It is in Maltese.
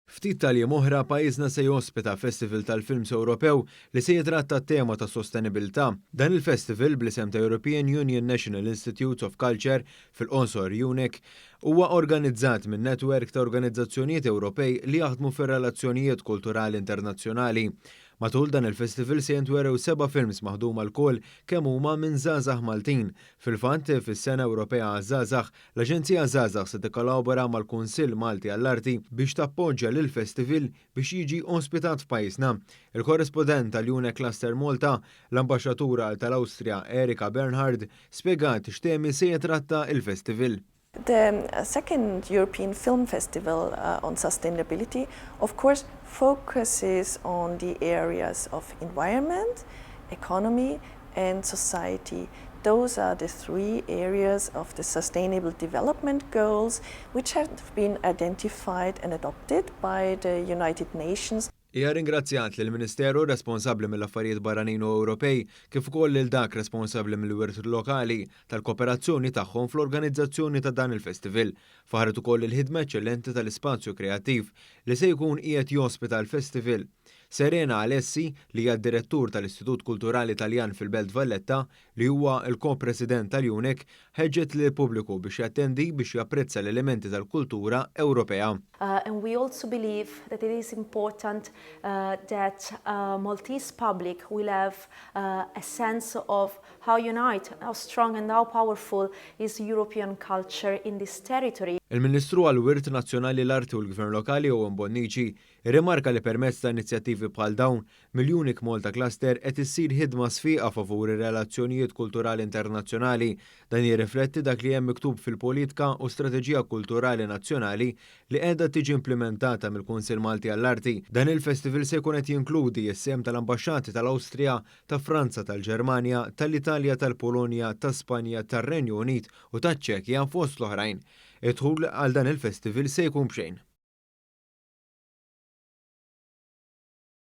Ftit tal-jiem oħra pajjiżna se jospita Festival tal-Films Ewropew li se jitratta t-tema ta' sostenibilità. Dan il-festival bl-isem ta' European Union National Institutes of Culture fil-qonsor UNIC huwa organizzat minn netwerk ta' organizzazzjonijiet Ewropej li jaħdmu fir-relazzjonijiet kulturali internazzjonali. Matul dan il-festival se jintwerew 7 films maħduma l-kol kemm huma minn żgħażagħ Maltin. Fil-fatt, fis-Sena Ewropea għaż-żgħażagħ, l-Aġenzija Żgħażagħ se tikkollabora mal-Kunsill Malti għall-Arti biex tappoġġja lill-festival biex jiġi ospitat f'pajjiżna. Il-korrespondent tal-UNEC Cluster Malta, l-Ambaxxatura tal-Awstrija Erika Bernhard, spjegat x'temi se jitratta il-festival. The second European Film Festival on Sustainability, of course, focuses on the areas of environment, economy, and society. Those are the 3 areas of the Sustainable Development Goals, which have been identified and adopted by the United Nations. Hija ringrazzjat lill ministeru responsabbli mill-affarijiet barranin u Ewropej kif ukoll lil dak responsabbli mill-wirt lokali tal-kooperazzjoni tagħhom fl-organizzazzjoni ta' dan il-festival. Faħret ukoll il-ħidma eċċellenti tal-ispazju kreattiv li se jkun qiegħed jospita l-festival. Serena Alessi, li hija d-direttur tal-Istitut Kulturali Taljan fil-Belt Valletta, li huwa l-ko-president tal-UNEC, ħeġġet lil pubbliku biex jattendi biex japprezza l-elementi tal-kultura Ewropea. And we also believe that it is important that Maltese public will have a sense of how united, how strong and how powerful is European culture in this territory. Il-Ministru għall-Wirt Nazzjonali l-Arti u l-Gvern Lokali Owen Bonnici irrimarka li permezz ta' inizjattivi bħal dawn mill-UNIC Malta Cluster qed issir ħidma sfiqa favur ir-relazzjonijiet kulturali internazzjonali. Dan jirrifletti dak li hemm miktub fil-politika u strateġija kulturali nazzjonali li qiegħda tiġi implementata mill-Kunsill Malti għall-Arti. Dan il-festival se jkun qed jinkludi s-sem tal-ambaxxati tal-Awstrija, ta' Franza, tal-Ġermanja, tal-Italja, tal-Polonja, ta' Spanja, tar-Renju Unit u taċ-Ċekja fost l-oħrajn. Id-dħul għal dan il-festival se jkun b'xejn.